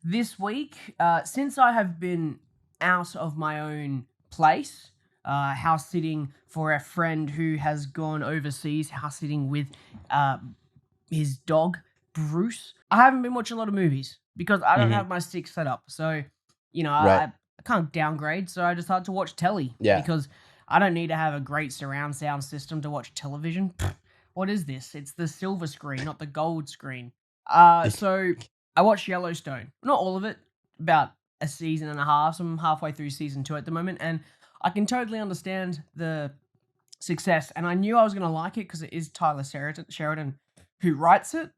This week, since I have been out of my own place, house sitting for a friend who has gone overseas, house sitting with uh, his dog, Bruce, I haven't been watching a lot of movies because I don't Hmm. have my stick set up. So, Right. I can't downgrade, so I decided to watch telly Yeah. because I don't need to have a great surround sound system to watch television. What is this? It's the silver screen, not the gold screen. So I watched Yellowstone. Not all of it, about a season and a half. So I'm halfway through season 2 at the moment, and I can totally understand the success. And I knew I was going to like it because it is Tyler Sheridan who writes it,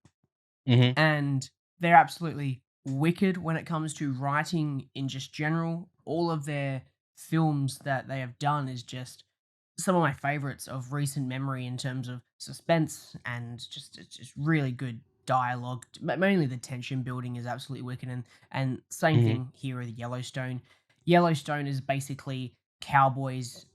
Hmm. and they're absolutely wicked when it comes to writing in just general. All of their films that they have done is just some of my favorites of recent memory in terms of suspense and just it's just really good dialogue. Mainly the tension building is absolutely wicked, and same Hmm. thing here with Yellowstone. Yellowstone is basically cowboys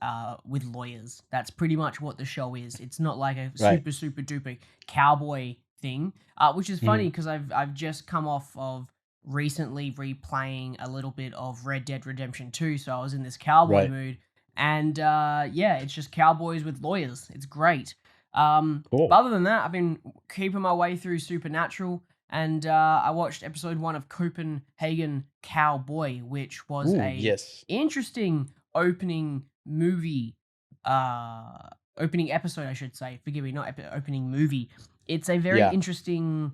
with lawyers. That's pretty much what the show is. It's not like a Right. super duper cowboy thing, which is Hmm. funny because I've just come off of recently replaying a little bit of Red Dead Redemption 2, so I was in this cowboy Right. mood, and yeah, it's just cowboys with lawyers. It's great. But Cool. other than that, I've been keeping my way through Supernatural, and I watched episode 1 of Copenhagen Cowboy, which was Ooh, a yes. interesting opening movie, opening episode, I should say. Forgive me, not opening movie. It's a very Yeah. interesting,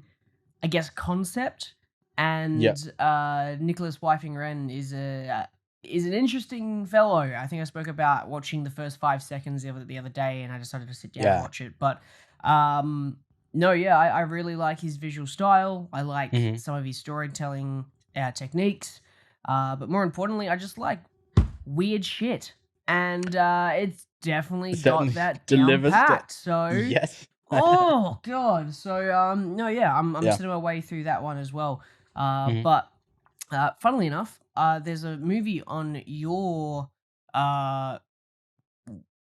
I guess, concept, Yeah. and Nicholas Wifing Ren is an interesting fellow. I think I spoke about watching the first 5 seconds the other day, and I decided to sit down and Yeah. watch it. But um, no, yeah, I really like his visual style. I like Hmm. some of his storytelling techniques. But more importantly, I just like weird shit, and it's definitely got Certainly that down delivers that. packed. So, Yes. oh god. So no, yeah, I'm Yeah. sitting my way through that one as well. Hmm. But funnily enough, there's a movie on your uh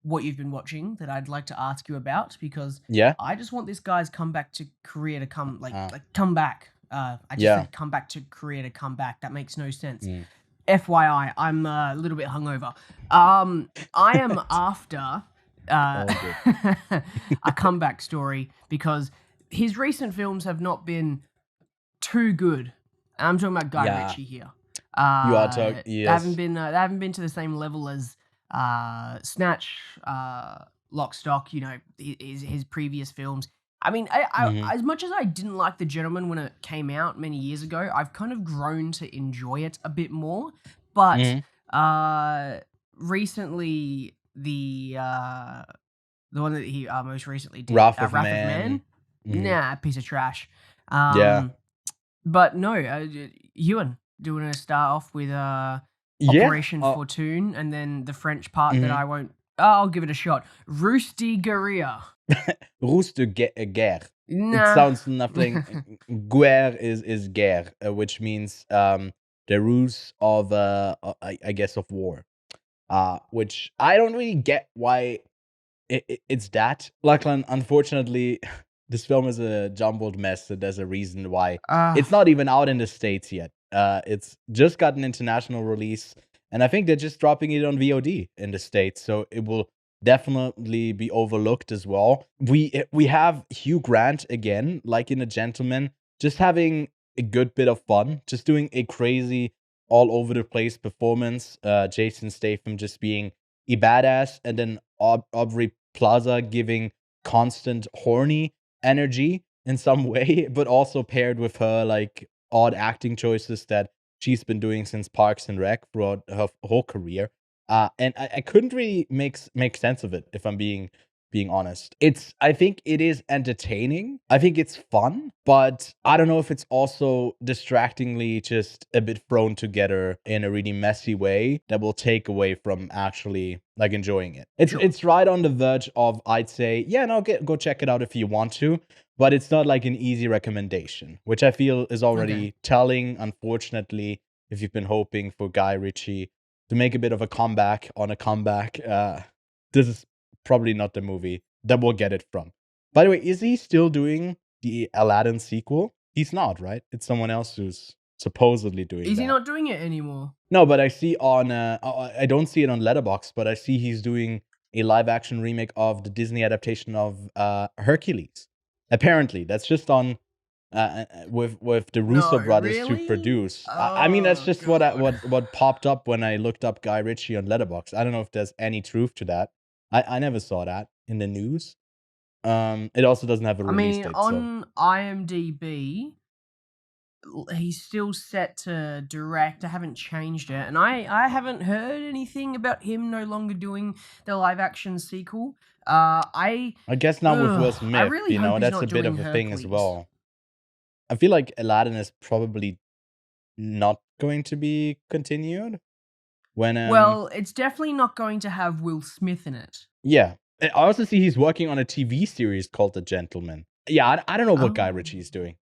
what you've been watching that I'd like to ask you about because Yeah. I just want this guy's comeback to Korea to come Uh, come back. I just yeah. said come back to Korea to come back. That makes no sense. Mm. FYI, I'm a little bit hungover. I am after uh, All good. a comeback story because his recent films have not been too good. I'm talking about Guy Yeah. Ritchie here. You are talking. Yes. They haven't been to the same level as Snatch, Lock, Stock. His previous films. I mean, Hmm. as much as I didn't like The Gentleman when it came out many years ago, I've kind of grown to enjoy it a bit more. But Hmm. recently, the one that he most recently did, Wrath of Wrath of Man, Man. Hmm. nah, piece of trash. Yeah. But no, Ewan, do you want to start off with Yeah. Operation Fortune and then the French part that Mhm. I won't. I'll give it a shot. Ruse de guerre. Ruse de guerre. It Nah. sounds nothing. Guerre is guerre, which means the ruse of I guess of war. Which I don't really get why it's that. Lachlan, unfortunately, this film is a jumbled mess, so there's a reason why uh, it's not even out in the States yet. It's just got an international release, and I think they're just dropping it on VOD in the States, so it will definitely be overlooked as well. We have Hugh Grant again, like in A Gentleman, just having a good bit of fun, just doing a crazy all over the place performance. Jason Statham just being a badass, and then Aubrey Plaza giving constant horny energy in some way, but also paired with her like odd acting choices that she's been doing since Parks and Rec throughout her whole career. And I couldn't really make sense of it if I'm being honest. I think it is entertaining. I think it's fun, but I don't know if it's also distractingly just a bit thrown together in a really messy way that will take away from actually like enjoying it. Sure. It's right on the verge of I'd say, yeah, no, go check it out if you want to, but it's not like an easy recommendation, which I feel is already telling, unfortunately, if you've been hoping for Guy Ritchie to make a bit of a comeback on a comeback. This is probably not the movie that we'll get it from. By the way, is he still doing the Aladdin sequel? He's not, right? It's someone else who's supposedly doing Is that. he not doing it anymore? No, but I see on I don't see it on Letterboxd, but I see he's doing a live action remake of the Disney adaptation of Hercules. Apparently, that's just on with the Russo No, brothers to really? produce. I mean, that's Oh, just God. what popped up when I looked up Guy Ritchie on Letterboxd. I don't know if there's any truth to that. I never saw that in the news. It also doesn't have a I release mean, date, so on IMDb, he's still set to direct. I haven't changed it, and I haven't heard anything about him no longer doing the live action sequel. I guess not with Will I Smith. really hope he's That's a not bit doing of a thing as Hercules. well. I feel like Aladdin is probably not going to be continued when Well, it's definitely not going to have Will Smith in it. yeah. I also see he's working on a TV series called The Gentleman. Yeah, I don't know what Guy Oh. Ritchie is doing.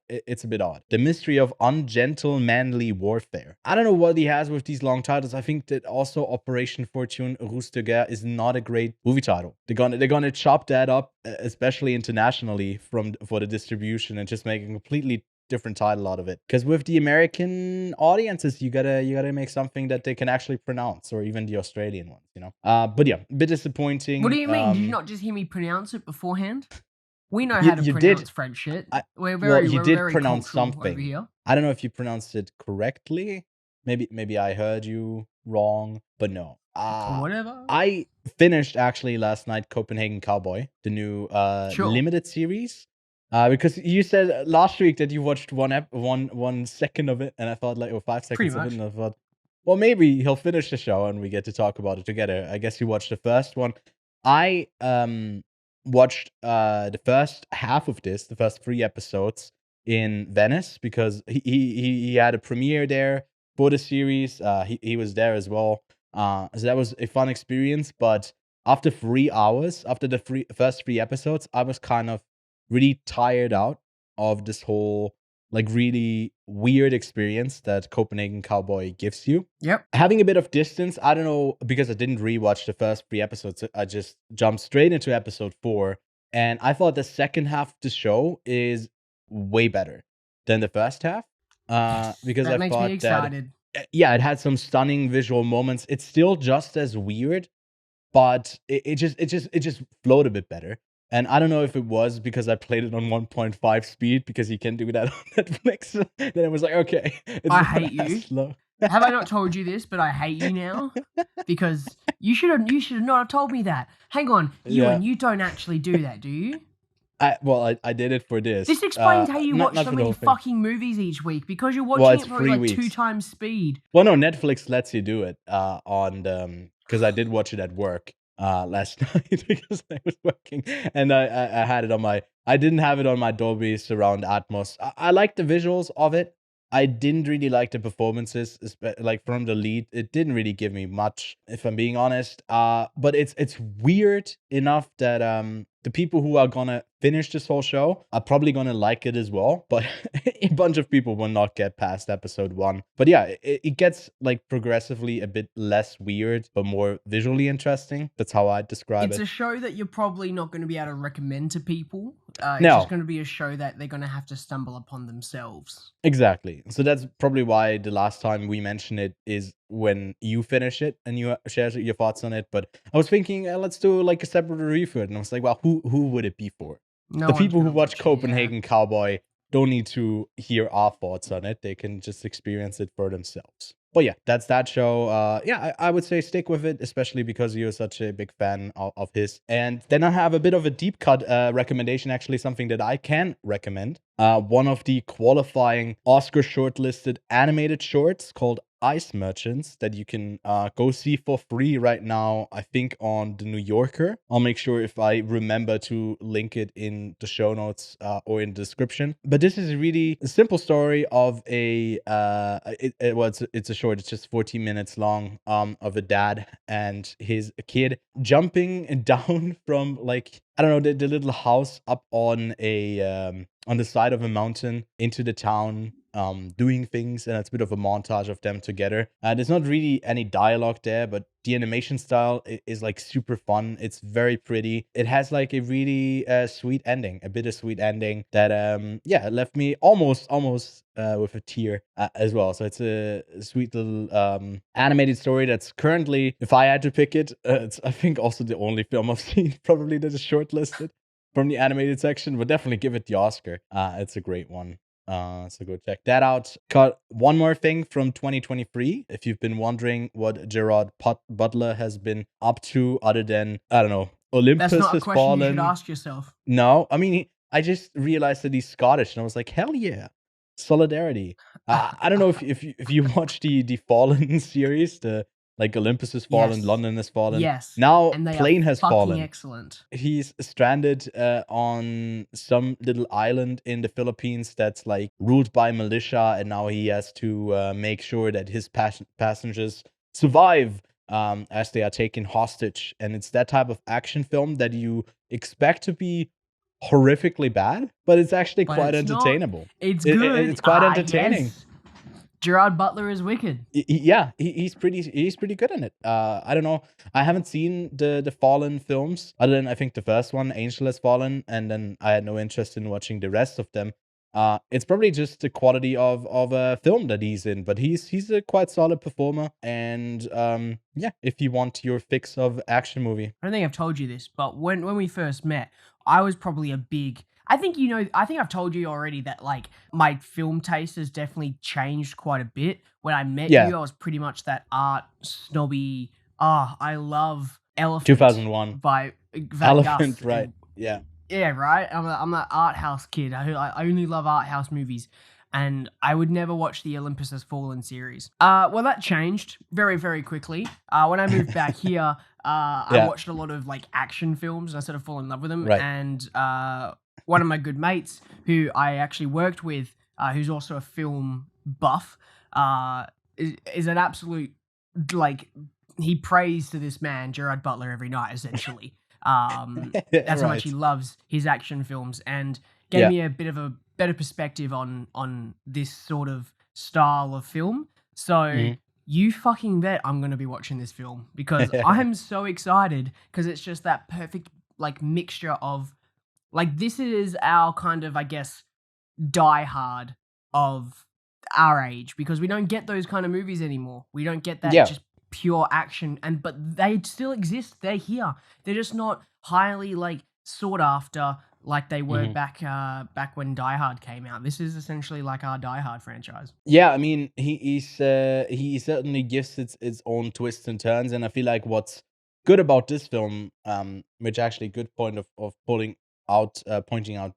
It's a bit odd. The Mystery of Ungentlemanly Warfare. I don't know what he has with these long titles. I think that also Operation Fortune Ruse de Guerre is not a great movie title. They're gonna chop that up, especially internationally for the distribution, and just make a completely different title out of it. Because with the American audiences, you gotta make something that they can actually pronounce, or even the Australian ones, you know. But yeah, a bit disappointing. What do you mean? Did you not just hear me pronounce it beforehand? We know You, how to you did. pronounce French shit. Well, We're you did very pronounce cultural over something. here. I don't know if you pronounced it correctly. Maybe I heard you wrong, but no. Whatever. I finished actually last night Copenhagen Cowboy, the new Sure. limited series. Because you said last week that you watched one second of it, and I thought like, or 5 Pretty seconds of it, much. and I thought, well, maybe he'll finish the show and we get to talk about it together. I guess you watched the first one. I watched the first half of this, the first 3 episodes in Venice, because he had a premiere there for the series. He was there as well. So that was a fun experience. But after 3 hours, after the first 3 episodes, I was kind of really tired out of this whole like really weird experience that Copenhagen Cowboy gives you. Yep. Having a bit of distance, I don't know, because I didn't rewatch the first 3 episodes. I just jumped straight into episode 4, and I thought the second half of the show is way better than the first half. Because That I makes me thought that excited. yeah, it had some stunning visual moments. It's still just as weird, but it just flowed a bit better. And I don't know if it was because I played it on 1.5 speed, because you can do that on Netflix. Then I was like, okay, it's I not hate as you. slow. Have I not told you this? But I hate you now because you should have not have told me that. Hang on, Ewan, Yeah. you don't actually do that, do you? I did it for this. This explains how you watch not so for the many whole thing. fucking movies each week, because you're Well, watching it's it probably 3 like weeks. 2 times speed. Well, no, Netflix lets you do it on the because I did watch it at work last night because I was working, and I had it on my. I didn't have it on my Dolby Surround Atmos. I like the visuals of it. I didn't really like the performances, like from the lead. It didn't really give me much, if I'm being honest. But it's weird enough that the people who are gonna finish this whole show are probably gonna like it as well. But a bunch of people will not get past episode 1. But yeah, it gets like progressively a bit less weird, but more visually interesting. That's how I describe It's it. a show that you're probably not going to be able to recommend to people. It's No. just going to be a show that they're going to have to stumble upon themselves. Exactly. So that's probably why the last time we mentioned it is when you finish it and you share your thoughts on it. But I was thinking, let's do like a separate review for it. And I was like, well, who would it be for? No The one's people who gonna watch watch it, Copenhagen Cowboy don't need to hear our thoughts on it. They can just experience it for themselves. But yeah, that's that show. Yeah, I would say stick with it, especially because you're such a big fan of his. And then I have a bit of a deep cut recommendation, actually, something that I can recommend. One of the qualifying Oscar shortlisted animated shorts called Ice Merchants that you can go see for free right now, I think on The New Yorker. I'll make sure if I remember to link it in the show notes or in the description. But this is really a simple story of a it's a short, it's just 14 minutes long, of a dad and his kid jumping down from like, I don't know, the little house up on a on the side of a mountain into the town doing things, and it's a bit of a montage of them together. There's not really any dialogue there, but the animation style is like super fun. It's very pretty. It has like a really sweet ending, a bittersweet ending that yeah, left me almost with a tear as well. So it's a sweet little animated story that's currently, if I had to pick it, it's I think also the only film I've seen probably that is shortlisted from the animated section, but definitely give it the Oscar. It's a great one. So go check that out. Got one more thing from 2023. If you've been wondering what Gerard Butler has been up to, other than, I don't know, Olympus That's not a has question you should fallen. ask yourself. No, I mean, I just realized that he's Scottish, and I was like, hell yeah, solidarity. I don't know if you watch the Fallen series, the like Olympus has fallen, Yes. London has fallen. Yes. Now And they Plane are has fucking fallen. excellent. He's stranded on some little island in the Philippines that's like ruled by militia, and now he has to make sure that his passengers survive as they are taken hostage. And it's that type of action film that you expect to be horrifically bad, but it's actually But quite it's not. entertainable. It's good. It's quite entertaining. Yes. Gerard Butler is wicked. Yeah, he's pretty good in it. I don't know. I haven't seen the Fallen films other than I think the first one, Angel Has Fallen, and then I had no interest in watching the rest of them. It's probably just the quality of a film that he's in, but he's a quite solid performer. And yeah, if you want your fix of action movie, I don't think I've told you this, but when we first met, I was probably a big. I think I've told you already that like my film taste has definitely changed quite a bit. When I met Yeah. you, I was pretty much that art snobby. I love Elephant 2001 by Van Elephant, Gust. right? Yeah. Yeah, right. I'm that art house kid. I only love art house movies, and I would never watch the Olympus Has Fallen series. Well, that changed very, very quickly. When I moved back here, I Yeah. watched a lot of like action films. And I sort of fall in love with them, Right. and one of my good mates who I actually worked with, who's also a film buff, is an absolute like he prays to this man Gerard Butler every night, essentially. That's how much he loves his action films, and gave me a bit of a better perspective on this sort of style of film. So you fucking bet I'm gonna be watching this film, because I'm so excited, because it's just that perfect like mixture of like, this is our kind of, I guess, Die Hard of our age, because we don't get those kind of movies anymore. We don't get that just pure action, but they still exist. They're here. They're just not highly like sought after like they were back when Die Hard came out. This is essentially like our Die Hard franchise. Yeah, I mean, he certainly gives its own twists and turns, and I feel like what's good about this film, which actually good point of pointing out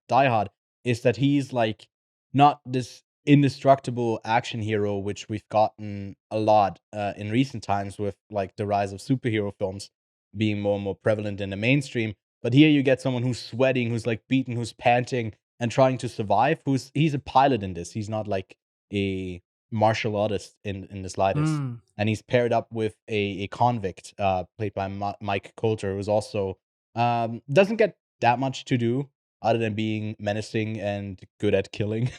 Die Hard, is that he's like not this indestructible action hero, which we've gotten a lot in recent times with like the rise of superhero films being more and more prevalent in the mainstream. But here you get someone who's sweating, who's like beaten, who's panting, and trying to survive. He's a pilot in this. He's not like a martial artist in the slightest. And he's paired up with a convict played by Mike Coulter, who's also doesn't get that much to do other than being menacing and good at killing.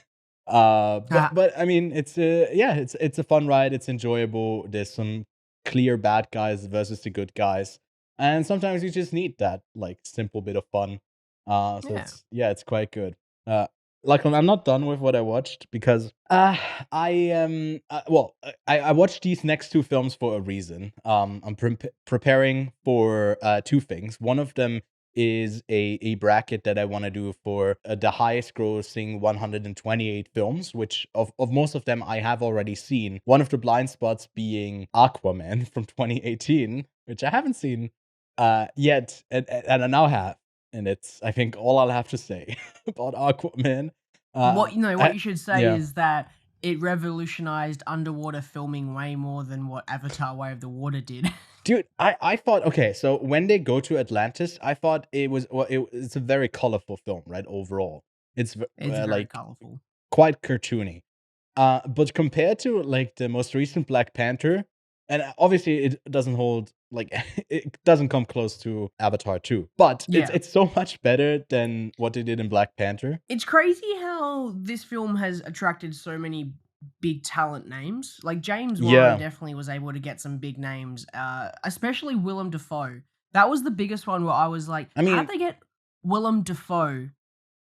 But I mean, it's a fun ride. It's enjoyable. There's some clear bad guys versus the good guys, and sometimes you just need that like simple bit of fun. So it's quite good. Lachlan, I'm not done with what I watched, because I watched these next two films for a reason. I'm preparing for two things. One of them is a bracket that I want to do for the highest grossing 128 films, which of most of them I have already seen. One of the blind spots being Aquaman from 2018, which I haven't seen yet, and I now have. And it's, I think, all I'll have to say about Aquaman. What you should say is that it revolutionized underwater filming way more than what Avatar: Way of the Water did. Dude, I thought, okay, so when they go to Atlantis, I thought it's a very colorful film, right? Overall, it's very like colorful, quite cartoony. But compared to like the most recent Black Panther, and obviously it doesn't hold like it doesn't come close to Avatar 2, but Yeah. it's so much better than what they did in Black Panther. It's crazy how this film has attracted so many big talent names. Like James Wan Yeah, definitely was able to get some big names, especially Willem Dafoe. That was the biggest one where I was like, I how'd mean, they get Willem Dafoe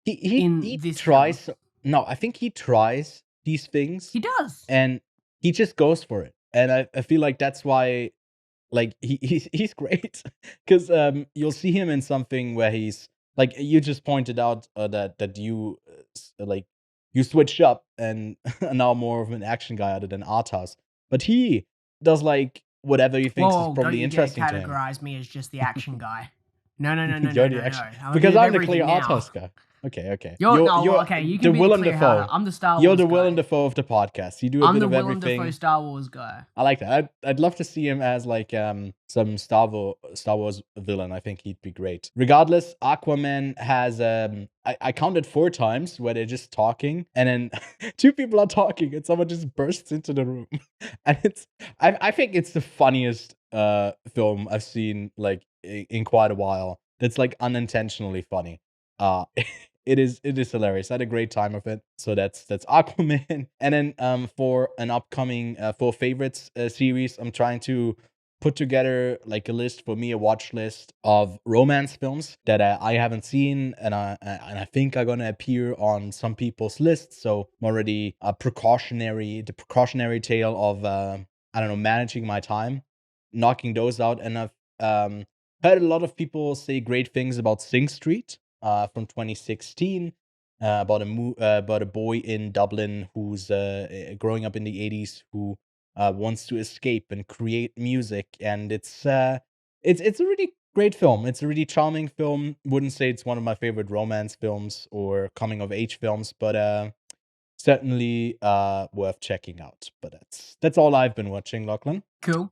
in he this film? tries. No, I think he tries these things, He does. and he just goes for it. And I feel like that's why, like, he's great, because you'll see him in something where he's like, you just pointed out that you like, you switched up and are now more of an action guy other than Arthas, but he does like whatever he thinks is Whoa, don't probably you dare interesting to him. categorize me as just the action guy. No, no, no, no, no, You're the no, no. action, I'm a bit because of I'm the clear everything now. Arthas guy. Okay, okay. You're no, well, You're okay, you the can be the Willem clear Hatter. Dafoe. I'm the Star You're Wars the Willem guy. Dafoe of the podcast. You do a I'm bit the of Willem Dafoe everything. Star Wars guy. I like that. I'd love to see him as like some Star Wars villain. I think he'd be great. Regardless, Aquaman has I counted 4 times where they're just talking, and then 2 people are talking, and someone just bursts into the room, and I think it's the funniest film I've seen like in quite a while. That's like unintentionally funny. Uh, it is hilarious. I had a great time with it. So that's Aquaman. And then for an upcoming for favorites series, I'm trying to put together like a list for me, a watch list of romance films that I haven't seen, and I think are gonna appear on some people's lists. So I'm already the precautionary tale of I don't know, managing my time, knocking those out, and I've heard a lot of people say great things about Sing Street from 2016, about a boy in Dublin who's growing up in the 80s, who wants to escape and create music, and it's a really great film. It's a really charming film. Wouldn't say it's one of my favorite romance films or coming of age films, but certainly worth checking out. But that's all I've been watching, Lachlan. Cool.